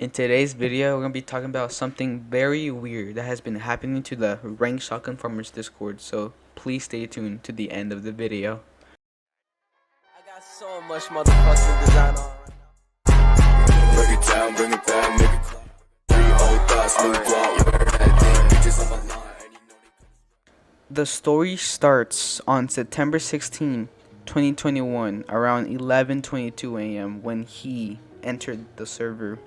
In today's video, we're going to be talking about something very weird that has been happening to the Ranked Shotgun Farmers Discord, so please stay tuned to the end of the video. I got so much motherfucking design on right Break it down, bring it back, make it clap. Three old thoughts, new guap, wear that thing, bitches on my line, and you know they The story starts on September 16, 2021, around 11:22 a.m. when he entered the server.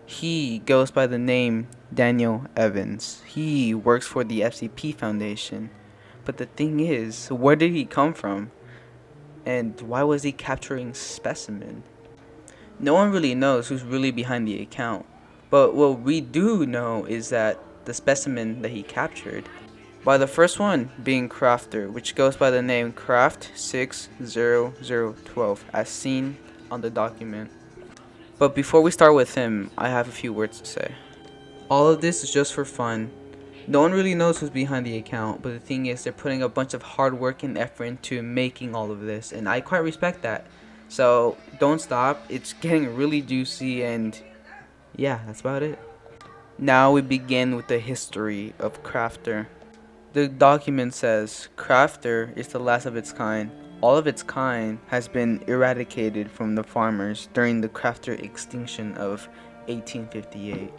He goes by the name Daniel Evans. He works for the FCP Foundation. But the thing is, where did he come from? And why was he capturing specimen? No one really knows who's really behind the account. But what we do know is that the specimen that he captured, by the first one being Crafter, which goes by the name Craft60012 as seen on the document. But before we start with him, I have a few words to say. All of this is just for fun. No one really knows who's behind the account, but the thing is they're putting a bunch of hard work and effort into making all of this, and I quite respect that. So don't stop, it's getting really juicy, and yeah, that's about it. Now we begin with the history of Crafter. The document says Crafter is the last of its kind. All of its kind has been eradicated from the farmers during the Crafter extinction of 1858.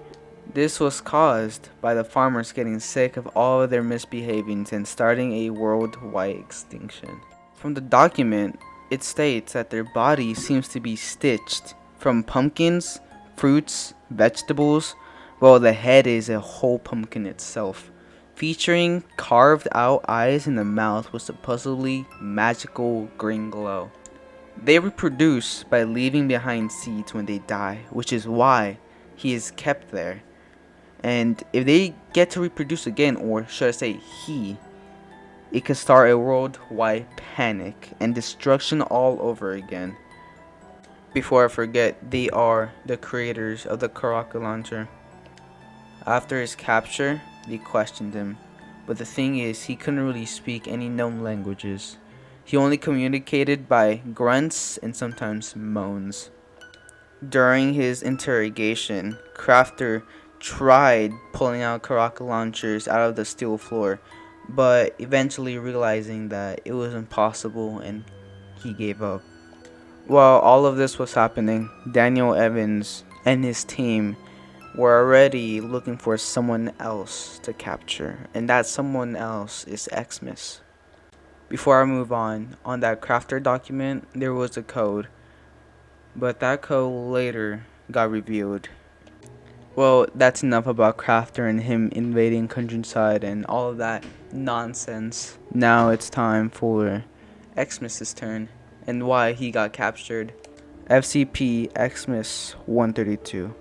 This was caused by the farmers getting sick of all of their misbehavings and starting a worldwide extinction. From the document, it states that their body seems to be stitched from pumpkins, fruits, vegetables, while the head is a whole pumpkin itself, featuring carved out eyes in the mouth with supposedly magical green glow. They reproduce by leaving behind seeds when they die, which is why he is kept there. And if they get to reproduce again, or should I say he, it could start a worldwide panic and destruction all over again. Before I forget, they are the creators of the rocket launcher. After his capture, they questioned him, but the thing is, he couldn't really speak any known languages. He only communicated by grunts and sometimes moans. During his interrogation, Crafter tried pulling out rocket launchers out of the steel floor, but eventually realizing that it was impossible and he gave up. While all of this was happening, Daniel Evans and his team were already looking for someone else to capture, and that someone else is Xmas. Before I move on that Crafter document, there was a code, but that code later got revealed. Well, that's enough about Crafter and him invading countryside and all of that nonsense. Now it's time for Xmas's turn and why he got captured. FCP Xmas 132.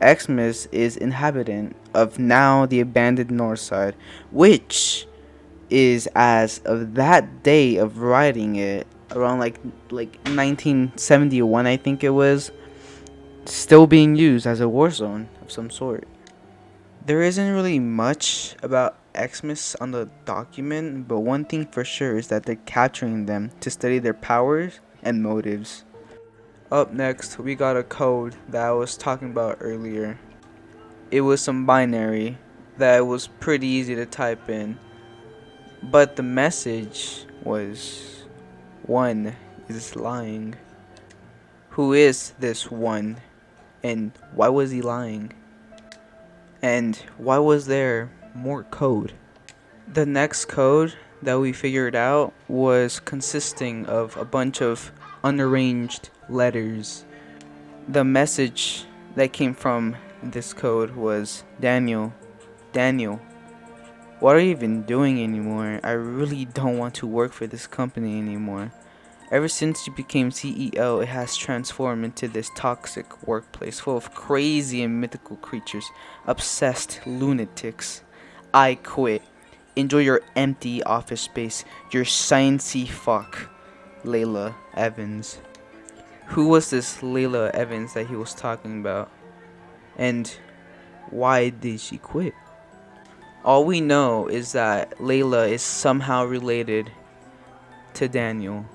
Xmas is inhabitant of now the abandoned north side, which is, as of that day of writing it, around like 1971 I think it was, still being used as a war zone of some sort. There isn't really much about Xmas on the document, but one thing for sure is that they're capturing them to study their powers and motives. Up next, we got a code that I was talking about earlier. It was some binary that was pretty easy to type in, but the message was, "One is lying." Who is this one, and why was he lying? And why was there more code? The next code that we figured out was consisting of a bunch of unarranged letters. The message that came from this code was, Daniel, what are you even doing anymore? I really don't want to work for this company anymore. Ever since you became CEO, it has transformed into this toxic workplace full of crazy and mythical creatures, obsessed lunatics. I quit. Enjoy your empty office space, your sciencey fuck. Layla Evans. Who was this Layla Evans that he was talking about? And why did she quit? All we know is that Layla is somehow related to Daniel.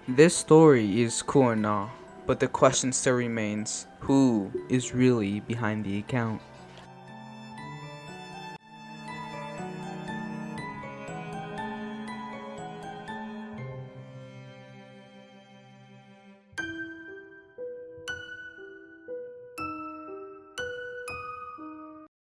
This story is cool and all, but the question still remains. who is really behind the account.